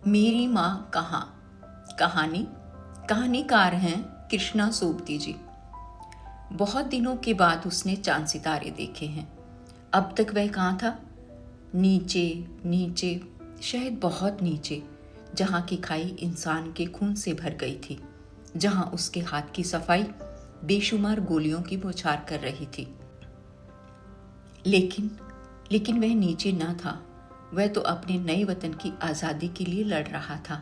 मेरी माँ कहाँ। कहानी कहानीकार हैं कृष्णा सोबती जी। बहुत दिनों के बाद उसने चांद सितारे देखे हैं। अब तक वह कहाँ था? नीचे नीचे, शायद बहुत नीचे, जहाँ की खाई इंसान के खून से भर गई थी, जहाँ उसके हाथ की सफाई बेशुमार गोलियों की बौछार कर रही थी। लेकिन लेकिन वह नीचे न था। वह तो अपने नए वतन की आज़ादी के लिए लड़ रहा था।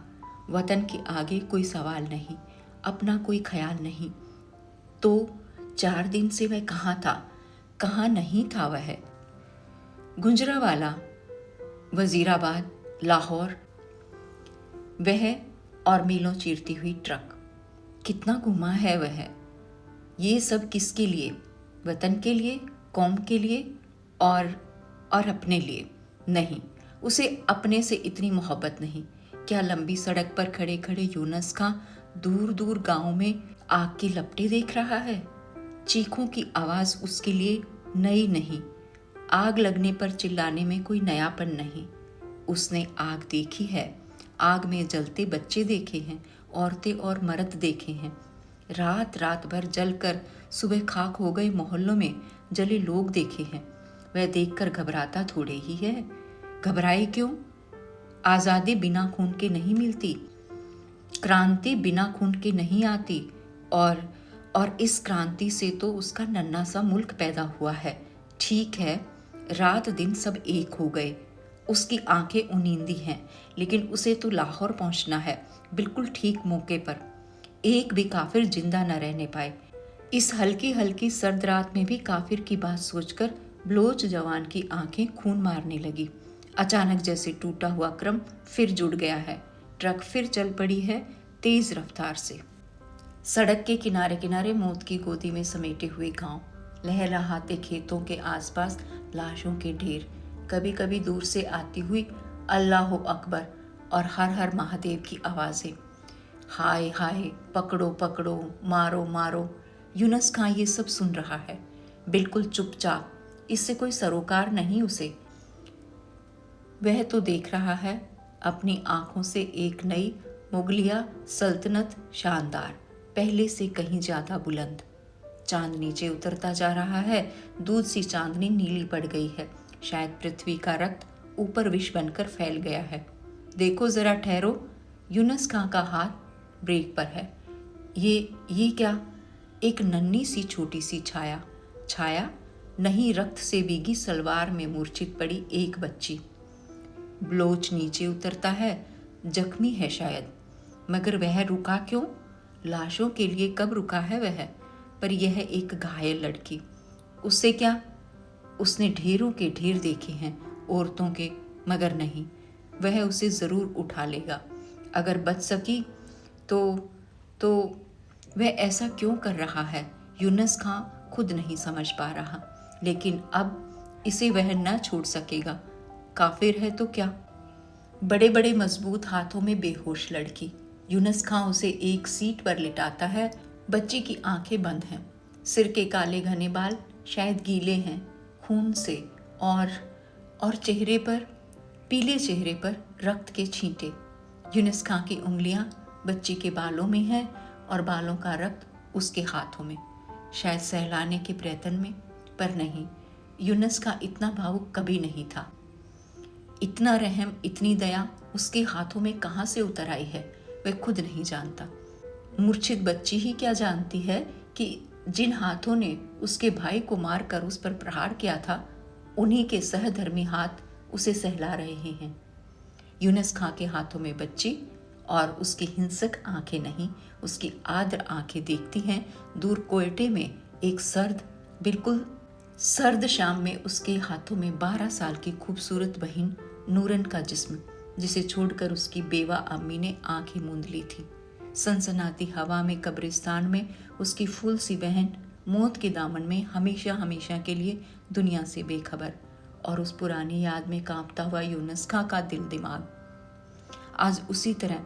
वतन के आगे कोई सवाल नहीं, अपना कोई ख्याल नहीं। तो 4 दिन से वह कहाँ था, कहाँ नहीं था वह? गुजरांवाला, वजीराबाद, लाहौर, वह और मीलों चीरती हुई ट्रक। कितना घुमा है वह। ये सब किसके लिए? वतन के लिए, कौम के लिए और अपने लिए नहीं। उसे अपने से इतनी मोहब्बत नहीं। क्या लंबी सड़क पर खड़े खड़े यूनुस खां दूर दूर गांव में आग की लपटें देख रहा है? चीखों की आवाज़ उसके लिए नई नहीं। आग लगने पर चिल्लाने में कोई नयापन नहीं। उसने आग देखी है। आग में जलते बच्चे देखे हैं, औरतें और मर्द देखे हैं। रात रात भर जलकर सुबह खाक हो गए मोहल्लों में जले लोग देखे हैं। वह देखकर घबराता थोड़े ही है। घबराए क्यों? आज़ादी बिना खून के नहीं मिलती, क्रांति बिना खून के नहीं आती। और इस क्रांति से तो उसका नन्हा सा मुल्क पैदा हुआ है। ठीक है, रात दिन सब एक हो गए। उसकी आंखें उनींदी हैं, लेकिन उसे तो लाहौर पहुंचना है, बिल्कुल ठीक मौके पर। एक भी काफिर जिंदा न रहने पाए। इस हल्की हल्की सर्द रात में भी काफिर की बात सोचकर बलोच जवान की आंखें खून मारने लगी। अचानक जैसे टूटा हुआ क्रम फिर जुड़ गया है। ट्रक फिर चल पड़ी है तेज रफ्तार से। सड़क के किनारे किनारे मौत की गोदी में समेटे हुए गांव, लहलहाते खेतों के आसपास लाशों के ढेर, कभी कभी दूर से आती हुई अल्लाह अकबर और हर हर महादेव की आवाज़ें। हाय हाय, पकड़ो पकड़ो, मारो मारो। यूनुस खां ये सब सुन रहा है, बिल्कुल चुपचाप। इससे कोई सरोकार नहीं उसे। वह तो देख रहा है अपनी आंखों से एक नई मुगलिया सल्तनत, शानदार, पहले से कहीं ज्यादा बुलंद। चांद नीचे उतरता जा रहा है। दूध सी चांदनी नीली पड़ गई है। शायद पृथ्वी का रक्त ऊपर विष बनकर फैल गया है। देखो जरा, ठहरो। यूनुस खां का हाथ ब्रेक पर है। ये क्या? एक नन्ही सी छोटी सी छाया। छाया नहीं, रक्त से भीगी सलवार में मूर्छित पड़ी एक बच्ची। बलोच नीचे उतरता है। जख्मी है शायद, मगर वह रुका क्यों? लाशों के लिए कब रुका है वह? पर यह एक घायल लड़की, उससे क्या? उसने ढेरों के ढेर देखे हैं औरतों के, मगर नहीं, वह उसे जरूर उठा लेगा अगर बच सकी तो वह ऐसा क्यों कर रहा है? यूनुस खां खुद नहीं समझ पा रहा, लेकिन अब इसे वह न छोड़ सकेगा। काफिर है तो क्या? बड़े बड़े मजबूत हाथों में बेहोश लड़की। यूनुस खां उसे एक सीट पर लिटाता है। बच्ची की आंखें बंद हैं। सिर के काले घने बाल शायद गीले हैं खून से, और चेहरे पर, पीले चेहरे पर रक्त के छींटे। यूनुस खां की उंगलियां बच्ची के बालों में हैं और बालों का रक्त उसके हाथों में, शायद सहलाने के प्रयत्न में। पर नहीं, यूनुस खां इतना भावुक कभी नहीं था। इतना रहम, इतनी दया उसके हाथों में कहाँ से उतर आई है, वह खुद नहीं जानता। मूर्छित बच्ची ही क्या जानती है कि जिन हाथों ने उसके भाई को मारकर उस पर प्रहार किया था, उन्हीं के सहधर्मी हाथ उसे सहला रहे हैं। यूनुस खां के हाथों में बच्ची, और उसकी हिंसक आंखें नहीं, उसकी आर्द्र आंखें देखती हैं दूर कोयटे में एक सर्द, बिल्कुल सर्द शाम में उसके हाथों में 12 साल की खूबसूरत बहन नूरन का जिस्म, जिसे छोड़कर उसकी बेवा अम्मी ने आंखें मूंद ली थी। सनसनाती हवा में कब्रिस्तान में उसकी फूल सी बहन मौत के दामन में हमेशा हमेशा के लिए दुनिया से बेखबर। और उस पुरानी याद में कांपता हुआ यूनुस खां का दिल दिमाग आज उसी तरह,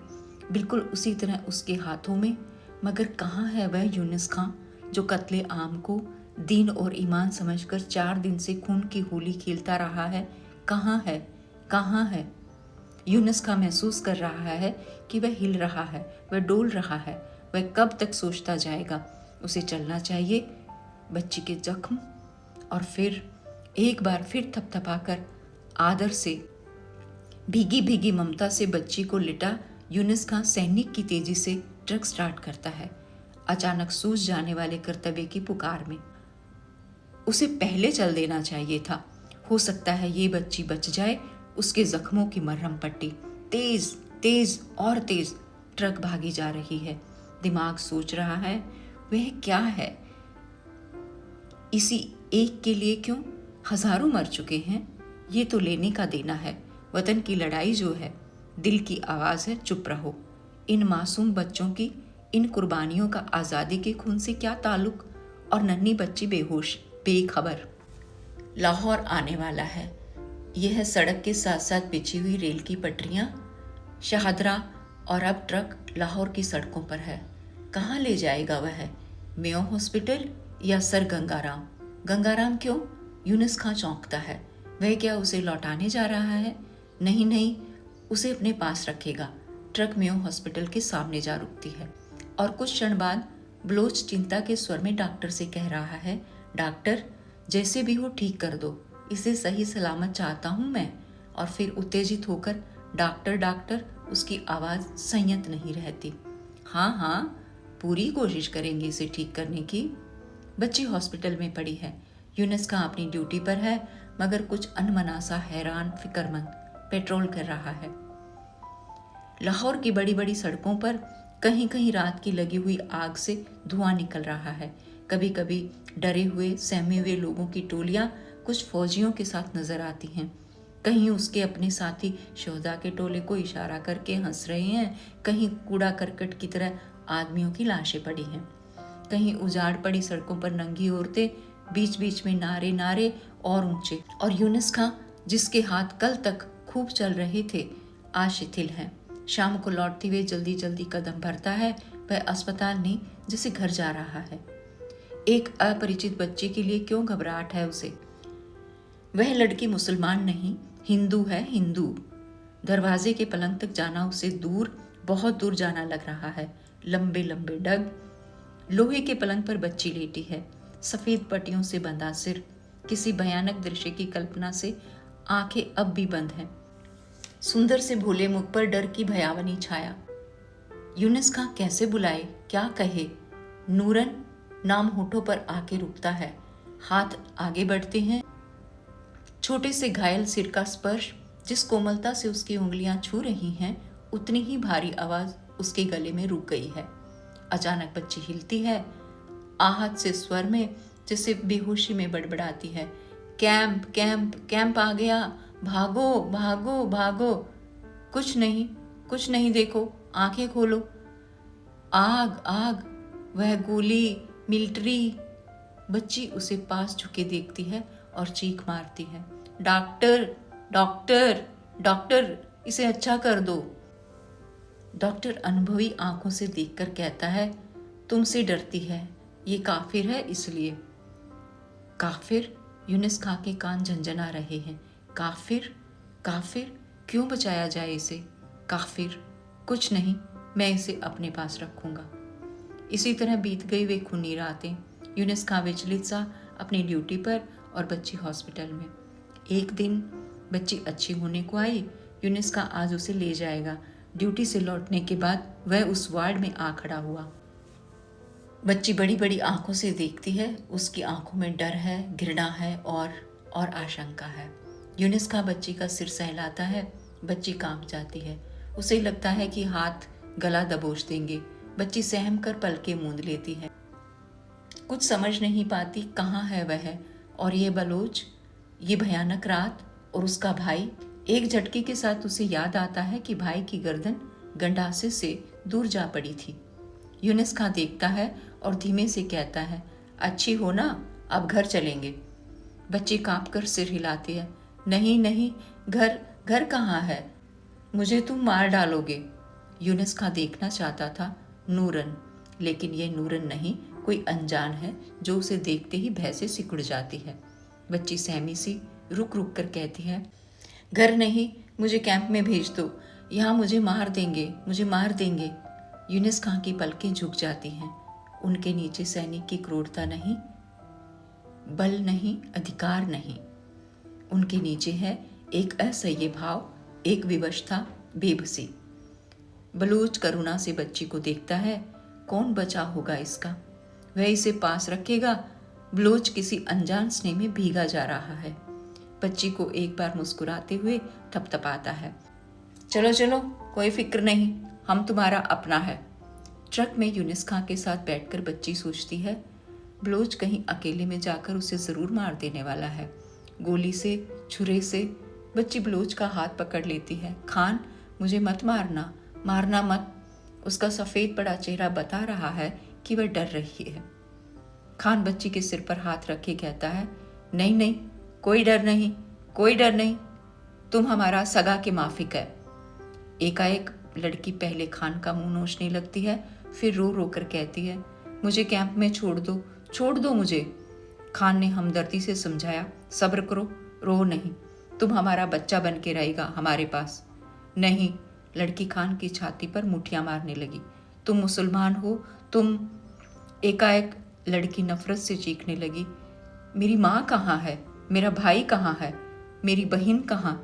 बिल्कुल उसी तरह उसके हाथों में। मगर कहाँ है वह यूनुस खां जो कत्ले आम को दीन और ईमान समझकर 4 दिन से खून की होली खेलता रहा है? कहाँ है? कहाँ है? यूनुस खां महसूस कर रहा है कि वह हिल रहा है, वह डोल रहा है। वह कब तक सोचता जाएगा? उसे चलना चाहिए। बच्ची के जख्म और फिर एक बार फिर थपथपाकर आदर से, भीगी भीगी ममता से बच्ची को लिटा यूनुस खां सैनिक की तेजी से ट्रक स्टार्ट करता है, अचानक सूझ जाने वाले कर्तव्य की पुकार में। उसे पहले चल देना चाहिए था। हो सकता है ये बच्ची बच जाए। उसके जख्मों की मरहम पट्टी। तेज तेज और तेज ट्रक भागी जा रही है। दिमाग सोच रहा है, वह क्या है? इसी एक के लिए क्यों हजारों मर चुके हैं? ये तो लेने का देना है। वतन की लड़ाई जो है, दिल की आवाज है, चुप रहो। इन मासूम बच्चों की, इन कुर्बानियों का आज़ादी के खून से क्या ताल्लुक? और नन्ही बच्ची बेहोश, बेखबर। लाहौर आने वाला है। यह है सड़क के साथ साथ बिछी हुई रेल की पटरियां, शाहदरा, और अब ट्रक लाहौर की सड़कों पर है। कहाँ ले जाएगा वह? मेयो हॉस्पिटल या सर गंगाराम? गंगाराम क्यों? यूनुस खां चौंकता है। वह क्या उसे लौटाने जा रहा है? नहीं नहीं, उसे अपने पास रखेगा। ट्रक मेयो हॉस्पिटल के सामने जा रुकती है और कुछ क्षण बाद बलोच चिंता के स्वर में डॉक्टर से कह रहा है, डॉक्टर, जैसे भी हो ठीक कर दो, इसे सही सलामत चाहता हूं मैं। और फिर उत्तेजित होकर डॉक्टर डॉक्टर, उसकी आवाज़ संयत नहीं रहती। हाँ हाँ, पूरी कोशिश करेंगे इसे ठीक करने की। बच्ची हॉस्पिटल में पड़ी है। यूनुस खां अपनी ड्यूटी पर है, मगर कुछ अनमनासा हैरान फिक्रमंद पेट्रोल कर रहा है। लाहौर की बड़ी बड़ी सड़कों पर कहीं कहीं रात की लगी हुई आग से धुआं निकल रहा है। कभी कभी डरे हुए सहमे हुए लोगों की टोलियां कुछ फौजियों के साथ नजर आती हैं। कहीं उसके अपने साथी शोहदा के टोले को इशारा करके हंस रहे हैं, कहीं कूड़ा करकट की तरह आदमियों की लाशें पड़ी हैं, कहीं उजाड़ पड़ी सड़कों पर नंगी औरतें, बीच बीच में नारे नारे और ऊंचे। और यूनुस खां, जिसके हाथ कल तक खूब चल रहे थे, आज शिथिल हैं। शाम को लौटते हुए जल्दी जल्दी कदम भरता है। वह अस्पताल नहीं, जैसे घर जा रहा है। एक अपरिचित बच्चे के लिए क्यों घबराहट है उसे? वह लड़की मुसलमान नहीं, हिंदू है, हिंदू। दरवाजे के पलंग तक जाना उसे दूर, बहुत दूर जाना लग रहा है। लंबे लंबे डग। लोहे के पलंग पर बच्ची लेटी है, सफेद पट्टियों से बंधा सिर। किसी भयानक दृश्य की कल्पना से आंखें अब भी बंद हैं। सुंदर से भोले मुख पर डर की भयावनी छाया। यूनुस खां कैसे बुलाए, क्या कहे? नूरन नाम होठों पर आके रुकता है। हाथ आगे बढ़ते हैं। छोटे से घायल सिर का स्पर्श जिस कोमलता से उसकी उंगलियां छू रही हैं, उतनी ही भारी आवाज उसके गले में रुक गई है। अचानक बच्ची हिलती है, आहत से स्वर में, जैसे बेहोशी में बड़बड़ाती है, कैंप कैंप कैंप आ गया, भागो भागो भागो। कुछ नहीं, देखो, आंखें खोलो। आग आग, वह गोली, मिलिट्री। बच्ची उसे पास झुके देखती है और चीख मारती है, डॉक्टर डॉक्टर डॉक्टर, इसे अच्छा कर दो। डॉक्टर अनुभवी आंखों से देखकर कहता है, तुमसे डरती है, ये काफिर है इसलिए। काफिर? यूनुस खां के कान झंझना रहे हैं। काफिर? काफिर? क्यों बचाया जाए इसे? काफिर? कुछ नहीं, मैं इसे अपने पास रखूंगा। इसी तरह बीत गई वे खूनी रातें। यूनुस खां विचलित सा अपनी ड्यूटी पर और बच्ची हॉस्पिटल में। एक दिन बच्ची अच्छी होने को आई। यूनुस खां आज उसे ले जाएगा। ड्यूटी से लौटने के बाद वह उस वार्ड में आ खड़ा हुआ। बच्ची बड़ी बड़ी आंखों से देखती है। उसकी आंखों में डर है, घृणा है और आशंका है। यूनुस खां बच्ची का सिर सहलाता है। बच्ची कांप जाती है। उसे लगता है कि हाथ गला दबोच देंगे। बच्ची सहम कर पलकें मूंद लेती है। कुछ समझ नहीं पाती कहाँ है वह और ये बलोच, ये भयानक रात और उसका भाई। एक झटके के साथ उसे याद आता है कि भाई की गर्दन गंडासे से दूर जा पड़ी थी। यूनुस खां देखता है और धीमे से कहता है, अच्छी हो ना, अब घर चलेंगे। बच्ची कांप कर सिर हिलाती है, नहीं नहीं, घर कहाँ है? मुझे तुम मार डालोगे। यूनुस खां देखना चाहता था नूरन, लेकिन यह नूरन नहीं, कोई अनजान है जो उसे देखते ही भय से सिकुड़ जाती है। बच्ची सहमी सी रुक रुक कर कहती है, घर नहीं, मुझे कैंप में भेज दो, यहाँ मुझे मार देंगे, मुझे मार देंगे। यूनुस खां की पलकें झुक जाती हैं। उनके नीचे सैनिक की क्रूरता नहीं, बल नहीं, अधिकार नहीं, उनके नीचे है एक असह्य भाव, एक विवशता, बेबसी। बलूच करुणा से बच्ची को देखता है। कौन बचा होगा इसका? वह इसे पास रखेगा। बलूच किसी अनजान स्नेह में भीगा जा रहा है। बच्ची को एक बार मुस्कुराते हुए थपथपाता है। चलो चलो, कोई फिक्र नहीं, हम तुम्हारा अपना है। ट्रक में यूनुस खां के साथ बैठकर बच्ची सोचती है, बलूच कहीं अकेले में जाकर उसे जरूर मार देने वाला है, गोली से, छुरे से। बच्ची बलूच का हाथ पकड़ लेती है। खान, मुझे मत मारना, मारना मत। उसका सफ़ेद बड़ा चेहरा बता रहा है कि वह डर रही है। खान बच्ची के सिर पर हाथ रखे कहता है, नहीं नहीं, कोई डर नहीं, कोई डर नहीं, तुम हमारा सगा के माफिक है। एकाएक लड़की पहले खान का मुंह नोचने लगती है, फिर रो रो कर कहती है, मुझे कैंप में छोड़ दो, छोड़ दो मुझे। खान ने हमदर्दी से समझाया, सब्र करो, रो नहीं, तुम हमारा बच्चा बन के रहेगा हमारे पास। नहीं, लड़की खान की छाती पर मुठ्ठियां मारने लगी, तुम मुसलमान हो, तुम। एकाएक लड़की नफरत से चीखने लगी, मेरी माँ कहाँ है, मेरा भाई कहाँ है, मेरी बहन कहाँ।